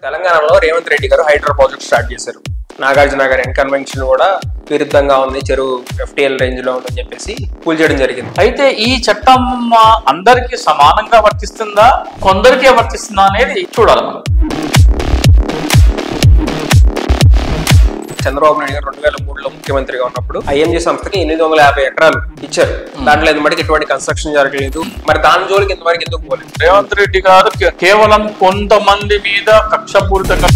తెలంగాణలో రేవంత్ రెడ్డి గారు Hydraa project start చేశారు. నాగార్జున గారి కన్వెన్షన్ కూడా విరుద్ధంగా ఉంది, చెరువు FTL రేంజ్ లో ఉందని చెప్పేసి కూల్చేయడం జరిగింది. అయితే ఈ చట్టం అందరికీ సమానంగా వర్తిస్తుందా, కొందరికే వర్తిస్తుందా అనేది చూడాలి మనం. చంద్రబాబు నాయుడు గారు 2003లో ముఖ్యమంత్రిగా ఉన్నప్పుడు IMG సంస్థకి 850 ఎకరాలు ఇచ్చారు. దాంట్లో ఇంతవరకు ఎటువంటి కన్స్ట్రక్షన్ జరగలేదు. మరి దాని జోలికి ఇంతవరకు ఎందుకు పోలేదు? రేవంత్ రెడ్డి గారు కేవలం కొంతమంది మీద కక్షపూరితంగా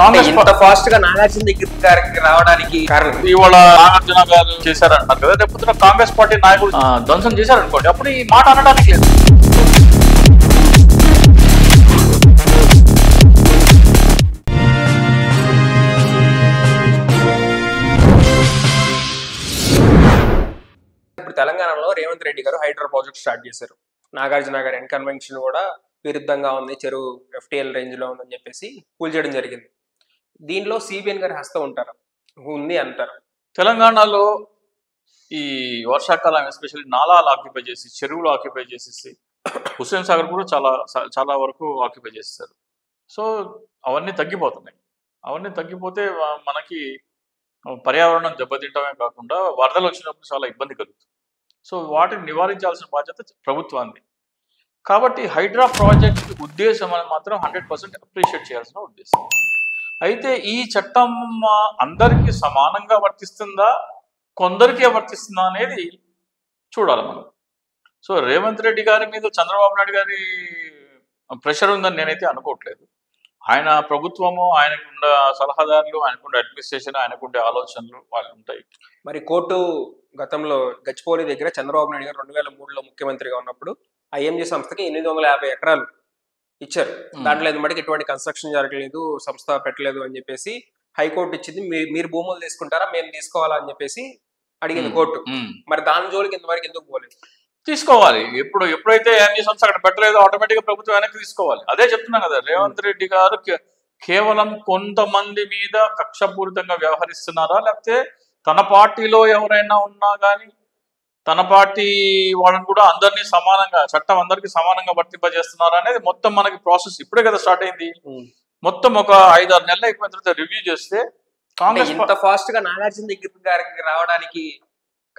కాంగ్రెస్ ఇంత ఫాస్ట్ గా నాగార్జున దగ్గర గారికి రావడానికి కారణం ఇవాళ నాగార్జున గారు చేశారంటారు కదా, రేపు కాంగ్రెస్ పార్టీ నాయకులు ధ్వంసం చేశారనుకోండి, అప్పుడు ఈ మాట అనడానికి లేదు. ఇప్పుడు తెలంగాణలో రేవంత్ రెడ్డి గారు హైడ్రా ప్రాజెక్ట్ స్టార్ట్ చేశారు. నాగార్జున గారి కన్వెన్షన్ కూడా విరుద్ధంగా ఉంది, చెరువు FTL రేంజ్ లో ఉందని చెప్పేసి కూల్చేయడం జరిగింది. దీనిలో CBN గారి హస్తం ఉంటారు, ఉంది అంటారు. తెలంగాణలో ఈ వర్షాకాలం ఎస్పెషల్లీ నాలాలు ఆక్యుపై చేసి, చెరువులు ఆక్యుపై చేసేసి, హుస్సేన్ సాగర్ కూడా చాలా వరకు ఆక్యుపై చేస్తారు. సో అవన్నీ తగ్గిపోతున్నాయి. అవన్నీ తగ్గిపోతే మనకి పర్యావరణం దెబ్బతింటమే కాకుండా వరదలు వచ్చినప్పుడు చాలా ఇబ్బంది కలుగుతుంది. సో వాటిని నివారించాల్సిన బాధ్యత ప్రభుత్వాన్ని. కాబట్టి హైడ్రా ప్రాజెక్ట్ ఉద్దేశం అని మాత్రం 100% అప్రిషియేట్ చేయాల్సిన ఉద్దేశం. అయితే ఈ చట్టం అందరికీ సమానంగా వర్తిస్తుందా, కొందరికే వర్తిస్తుందా అనేది చూడాలి మనం. సో రేవంత్ రెడ్డి గారి మీద చంద్రబాబు నాయుడు గారి ప్రెషర్ ఉందని నేనైతే అనుకోవట్లేదు. ఆయన ప్రభుత్వము, ఆయనకున్న సలహాదారులు, ఆయనకుండే అడ్మినిస్ట్రేషన్, ఆయనకుండే ఆలోచనలు వాళ్ళు ఉంటాయి. మరి కోర్టు గతంలో గచ్చిపోలి దగ్గర చంద్రబాబు నాయుడు గారు 2003లో ముఖ్యమంత్రిగా ఉన్నప్పుడు IMG సంస్థకి 850 ఎకరాలు ఇచ్చారు. దాంట్లో మటుకు ఎటువంటి కన్స్ట్రక్షన్ జరగలేదు, సంస్థ పెట్టలేదు అని చెప్పేసి హైకోర్టు ఇచ్చింది. మీరు భూములు తీసుకుంటారా, మేము తీసుకోవాలా అని చెప్పేసి అడిగింది కోర్టు. మరి దాని జోలికి ఇంతవరకు ఎందుకు పోలేదు? తీసుకోవాలి. ఎప్పుడైతే AMG సంస్థ అక్కడ పెట్టలేదో ఆటోమేటిక్గా ప్రభుత్వం వెనక్కి తీసుకోవాలి. అదే చెప్తున్నాం కదా, రేవంత్ రెడ్డి గారు కేవలం కొంతమంది మీద కక్షపూరితంగా వ్యవహరిస్తున్నారా, లేకపోతే తన పార్టీలో ఎవరైనా ఉన్నా కానీ తన పార్టీ వాళ్ళని కూడా అందరినీ సమానంగా, చట్టం అందరికీ సమానంగా వర్తింపజేస్తున్నారా అనేది మొత్తం మనకి ప్రాసెస్ ఇప్పుడే కదా స్టార్ట్ అయింది. మొత్తం ఒక 5-6 నెలలు అయిపోయిన తర్వాత రివ్యూ చేస్తే కాంగ్రెస్ ఇంత ఫాస్ట్ గా నాగార్జున దగ్గర గారికి రావడానికి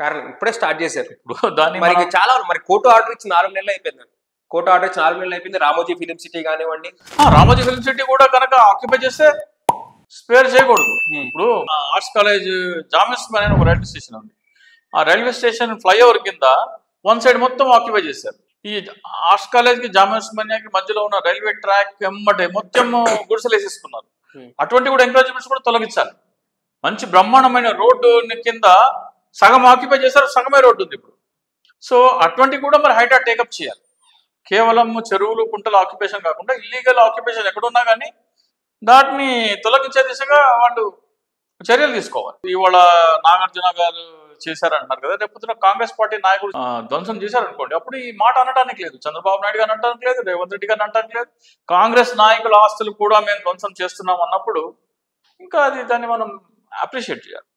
కారణం ఇప్పుడే స్టార్ట్ చేశారు. దాన్ని మరి చాలా మరి కోర్టు ఆర్డర్ ఇచ్చి 4 నెలలు అయిపోయింది. కోర్టు ఆర్డర్ ఇచ్చి 4 నెలలు అయిపోయింది. రామోజీ ఫిలిం సిటీ కానివ్వండి, రామోజీ ఫిలిం సిటీ కూడా కనుక ఆక్యుపై చేస్తే స్పేర్ చేయకూడదు. ఇప్పుడు ఆర్ట్స్ కాలేజ్ జామిస్మన్ అనే ఒక రైల్వే స్టేషన్ ఉంది. ఆ రైల్వే స్టేషన్ ఫ్లైఓవర్ కింద వన్ సైడ్ మొత్తం ఆక్యుపై చేశారు. ఈ ఆర్ట్స్ కాలేజ్ కి జామిస్మన్యాకి మధ్యలో ఉన్న రైల్వే ట్రాక్ ఎమ్మటే మొత్తం గుడిసెలు వేసేసుకున్నారు. అటువంటి కూడా ఎంకరేజ్మెంట్స్ కూడా తొలగించాలి. మంచి బ్రహ్మాండమైన రోడ్డు కింద సగం ఆక్యుపై చేశారు, సగమే రోడ్డు ఉంది ఇప్పుడు. సో అటువంటివి కూడా మరి హైడ్రా టేకప్ చేయాలి. కేవలం చెరువులు, కుంటల ఆక్యుపేషన్ కాకుండా ఇల్లీగల్ ఆక్యుపేషన్ ఎక్కడున్నా కానీ దాటిని తొలగించే దిశగా వాళ్ళు చర్యలు తీసుకోవాలి. ఇవాళ నాగార్జున గారు చేశారంటున్నారు కదా, రేపు కాంగ్రెస్ పార్టీ నాయకులు ధ్వంసం చేశారనుకోండి, అప్పుడు ఈ మాట అనడానికి లేదు. చంద్రబాబు నాయుడు గారు అనడానికి లేదు, రేవంత్ రెడ్డి గారిని అనడానికి లేదు. కాంగ్రెస్ నాయకుల ఆస్తులు కూడా మేము ధ్వంసం చేస్తున్నాం అన్నప్పుడు ఇంకా దాన్ని మనం అప్రిషియేట్ చేయాలి.